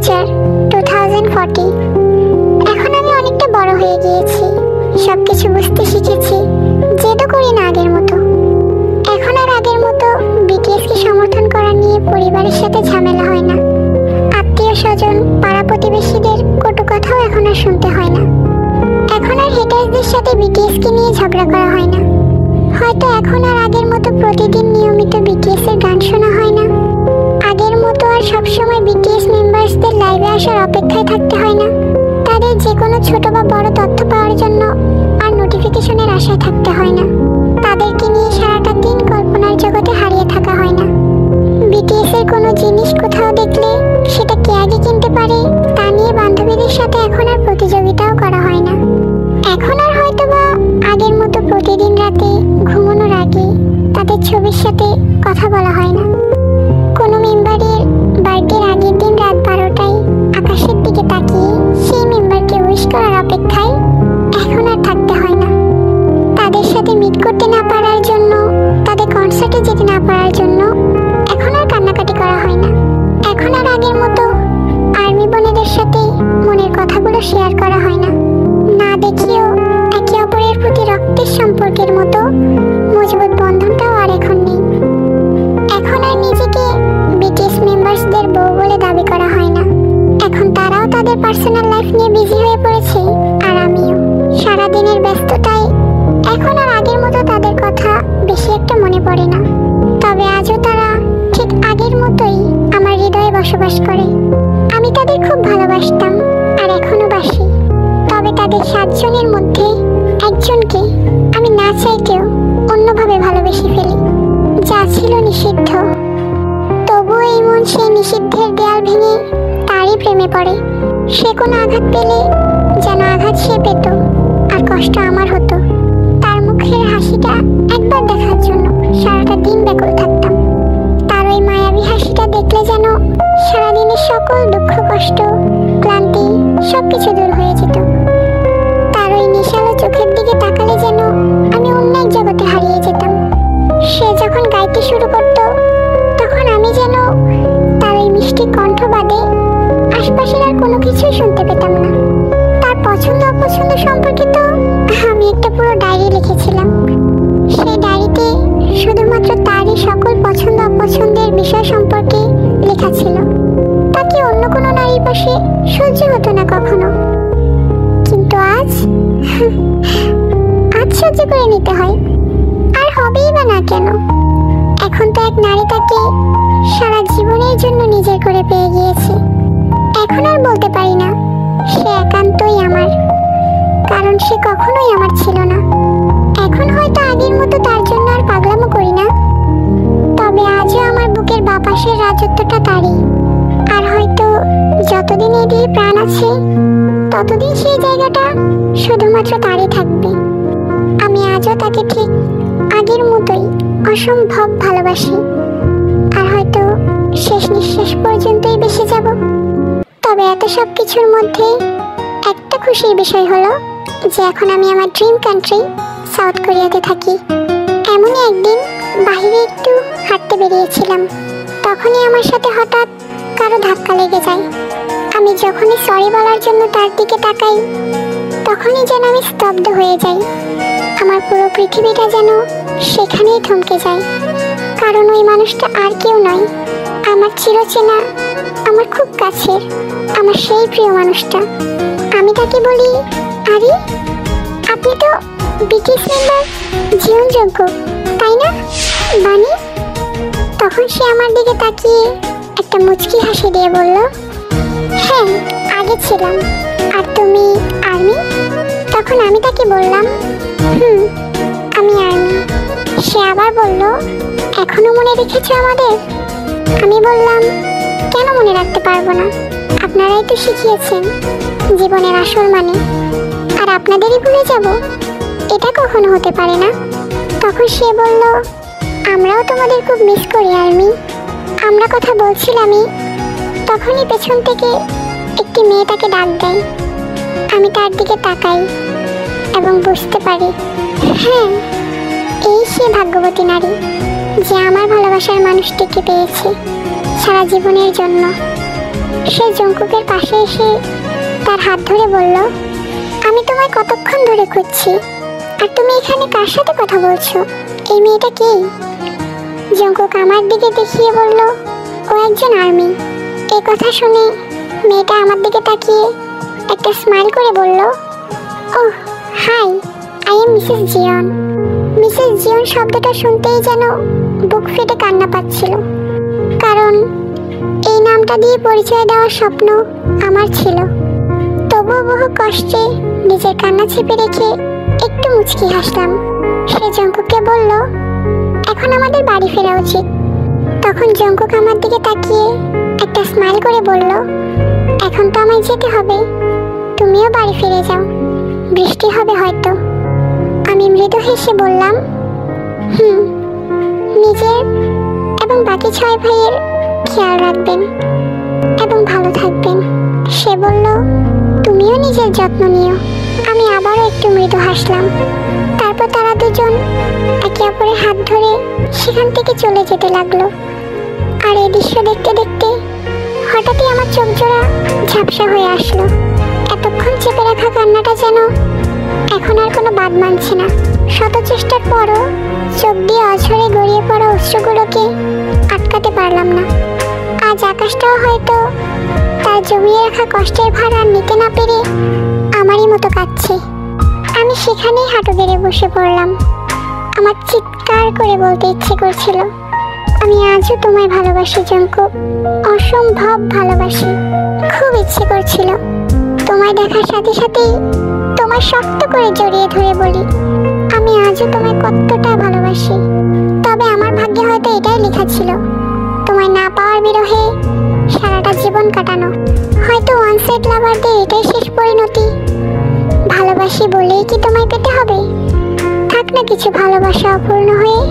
Future 2040। এখন আমি অনেকটা বড় হয়ে গিয়েছি, সবকিছু বুঝতে শিখেছি, জেদও করি না আগের মতো। এখন আর আগের মতো বিটিএসকে সমর্থন করা নিয়ে পরিবারের সাথে ঝামেলা হয় না। আত্মীয় স্বজন, পাড়া প্রতিবেশীদের কটু কথাও এখন আর শুনতে হয় না। এখন আর হেটার্সদের সাথে বিটিএসকে নিয়ে ঝগড়া করা হয় না। হয়তো এখন আর আগের মতো প্রতিদিন নিয়মিত বিটিএস এর গান শোনা হয় না। আগের মতো আর সবসময় বিটিএস মেম্বার্সদের লাইভে আসার অপেক্ষায় থাকতে হয় না। তাদের যে কোনো ছোট বা বড় তথ্য পাওয়ার জন্য আর নোটিফিকেশনের আশায় থাকতে হয় না। তাদেরকে নিয়ে সারাটা দিন কল্পনার জগতে হারিয়ে থাকা হয় না। বিটিএস এর কোনো জিনিস কোথাও দেখলে সেটা কে আগে কিনতে পারে তা নিয়ে বান্ধবীদের সাথে এখন আর প্রতিযোগিতাও করা হয় না। এখন আর হয়তোবা আগের মতো প্রতিদিন রাতে ঘুমানোর আগে তাদের ছবির সাথে কথা বলা হয় না। কোনো মেম্বারের বার্থডের আগের দিন রাত 12টায় আকাশের দিকে তাকিয়ে সেই মেম্বারকে উইশ করার অপেক্ষায় এখন আর থাকতে হয় না। তাদের সাথে মিট করতে না পারার জন্য, তাদের কনসার্টে যেতে না পারার জন্য এখন আর কান্নাকাটি করা হয় না। এখন আর আগের মতো আর্মি বোনেদের সাথে মনের কথাগুলো শেয়ার করা হয় না। না দেখিয়েও একে অপরের প্রতি রক্তের সম্পর্কের মতো মজবুত বন্ধনটাও আর এখন নেই। এখন আর নিজেকে বিটিএস মেম্বার্সদের বউ বলে দাবি করা হয় না। এখন তারাও তাদের পার্সোনাল লাইফ নিয়ে বিজি হয়ে পড়েছে, আর আমিও। সারাদিনের ব্যস্ততায় এখন আর আগের মতো তাদের কথা বেশি একটা মনে পড়ে না। তবে আজও তারা ঠিক আগের মতোই আমার হৃদয়ে বসবাস করে। আমি তাদের খুব ভালোবাসতাম আর এখনো বাসি। তবে তাদের 7 জনের মধ্যে একজনকে আমি না চাইতেও অন্যভাবে ভালোবেসে ফেলি, যা ছিল নিষিদ্ধ। তবুও এই মন সেই নিষিদ্ধের দেয়াল ভেঙে তারই প্রেমে পড়ে। সে কোনো আঘাত পেলে যেন আঘাত সে পেত আর কষ্ট আমার হতো। তার মুখের হাসিটা একবার দেখার জন্য সারাটা দিন ব্যাকুল থাকতাম। তার ওই মায়াবী হাসিটা দেখলে যেন সারাদিনের সকল দুঃখ, কষ্ট, ক্লান্তি সবকিছু দূর হয়ে যেত। তার ওই নিশালো চোখের দিকে তাকালে যেন আমি অন্য এক জগতে হারিয়ে যেতাম। সে যখন গাইতে শুরু করত তখন আমি যেন তার ওই মিষ্টি কণ্ঠ বাদে আশপাশের আর কোনো কিছুই শুনতে পেতাম না। তার পছন্দ অপছন্দ সম্পর্কে তো আমি একটা পুরো ডায়েরি লিখেছিলাম। সেই ডায়েরিতে শুধুমাত্র তারই সকল পছন্দ অপছন্দের বিষয় সম্পর্কে লেখা ছিল। তাকে অন্য কোনো নারীর পাশে সহ্য হতো না কখনো। কিন্তু আজ সহ্য করে নিতে হয়। আর হবেই বা না কেন? এখন তো এক নারী তাকে সারা জীবনের জন্য নিজের করে পেয়ে গিয়েছে। এখন আর বলতে পারি না সে একান্তই আমার, কারণ সে কখনোই আমার ছিল না। এখন হয়তো আগের মতো তার জন্য আর পাগলামো করি না, তবে আজও আমার বুকের বাপাসের রাজত্বটা তারই। আর হয়তো যতদিন এই দিয়ে প্রাণ আছে ততদিন সেই জায়গাটা শুধুমাত্র তারই থাকবে। আমি আজও তাকে ঠিক আগের মতোই অসম্ভব ভালোবাসি, আর হয়তো শেষ নিঃশ্বাস পর্যন্তই বেঁচে যাব। তবে এত সব কিছুর মধ্যে একটা খুশির বিষয় হলো যে এখন আমি আমার ড্রিম কান্ট্রি সাউথ কোরিয়াতে থাকি। এমনই একদিন বাইরে একটু হাঁটতে বেরিয়েছিলাম, তখনই আমার সাথে হঠাৎ কারো ধাক্কা লেগে যায়। আমি যখনই সরি বলার জন্য তার দিকে তাকাই তখনই যেন আমি স্তব্ধ হয়ে যাই। আমার পুরো পৃথিবীটা যেন সেখানেই থমকে যায়, কারণ ওই মানুষটা আর কেউ নয়, আমার চিরচেনা, আমার খুব কাছের, আমার সেই প্রিয় মানুষটা। আমি তাকে বলি, আরে আপনি তো বিটিএস মেম্বার জীবনযোগ্য, তাই না বানি? তখন সে আমার দিকে তাকিয়ে একটা মুচকি হাসি দিয়ে বলল, হ্যাঁ আগে ছিলাম। আর তুমি আর্মি? তখন আমি তাকে বললাম, আমি আর্মি। সে আবার বলল, এখনো মনে রেখেছো আমাদের? আমি বললাম, কেন মনে রাখতে পারবো না? আপনারাই তো শিখিয়েছেন জীবনের আসল মানে, আর আপনাদেরই ভুলে যাব? এটা কখনো হতে পারে না। তখন সে বলল, আমরাও তোমাদের খুব মিস করি আর্মি। আমরা কথা বলছিলামই, তখনই পেছন থেকে একটি মেয়ে তাকে ডাক দেয়। আমি তার দিকে তাকাই এবং বুঝতে পারি, হ্যাঁ এই সে ভাগ্যবতী নারী যে আমার ভালোবাসার মানুষটিকে পেয়েছে সারা জীবনের জন্য। সে জঙ্কুকের পাশে এসে তার হাত ধরে বলল, আমি তোমায় কতক্ষণ ধরে খুঁজছি, আর তুমি এখানে কার সাথে কথা বলছো? এই মেয়েটা কে? জঙ্কুক আমার দিকে দেখিয়ে বলল, ও একজন আর্মি। এই কথা শুনে মেয়েটা আমার দিকে তাকিয়ে একটা স্মাইল করে বলল, oh hi, I am Mrs Zion. Mrs Zion শব্দটা শুনতেই যেন বুক ফেটে কান্না পাচ্ছিল, কারণ এই নামটা দিয়ে পরিচয় দেওয়ার স্বপ্ন আমার ছিল। তবুও বহু কষ্টে নিজের কান্না চেপে রেখে একটু মুচকি হাসলাম। সে জঙ্কুককে বলল, এখন আমাদের বাড়ি ফেরা উচিত। তখন জঙ্কুক আমার দিকে তাকিয়ে একটা স্মাইল করে বলল, এখন তো আমায় যেতে হবে, তুমিও বাড়ি ফিরে যাও, বৃষ্টি হবে হয়তো। আমি মৃদু হেসে বললাম, নিজের এবং বাকি 6 ভাইয়ের খেয়াল রাখবেন এবং ভালো থাকবেন। সে বলল, তুমিও নিজের যত্ন নিও। আমি আবারও একটু মৃদু হাসলাম। তারপর তারা দুজন একে অপরের হাত ধরে সেখান থেকে চলে যেতে লাগলো। আর এই দৃশ্য দেখতে দেখতে হঠাৎই আমার চোখ জোড়া ঝাপসা হয়ে আসলো। এতক্ষণ চেপে রাখা কান্নাটা যেন এখন আর কোনো বাদ মানছে না। শত চেষ্টার পরও চোখ দিয়ে অঝরে গড়িয়ে পড়া অশ্রুগুলোকে আটকাতে পারলাম না। আজ আকাশটাও হয়তো তার জমিয়ে রাখা কষ্টের ভার আর নিতে না পেরে আমারই মতো কাঁদছে। আমি সেখানেই হাঁটু গেড়ে বসে পড়লাম। আমার চিৎকার করে বলতে ইচ্ছে করছিল, আমি আজও তোমায় ভালোবাসি জঙ্কুক, অসম্ভব ভালোবাসি। খুব ইচ্ছে করছিল তোমায় দেখার সাথে সাথেই তোমায় শক্ত করে জড়িয়ে ধরে বলি, আমি আজও তোমায় কতটা ভালোবাসি। তবে আমার ভাগ্যে হয়তো এটাই লেখা ছিল, তোমায় না পাওয়ার বিরহে সারাটা জীবন কাটানো। হয়তো ওয়ান সাইড লাভারদের এটাই শেষ পরিণতি। ভালোবাসি বলেই কি তোমায় পেতে হবে? থাক না কিছু ভালোবাসা অপূর্ণ হয়ে।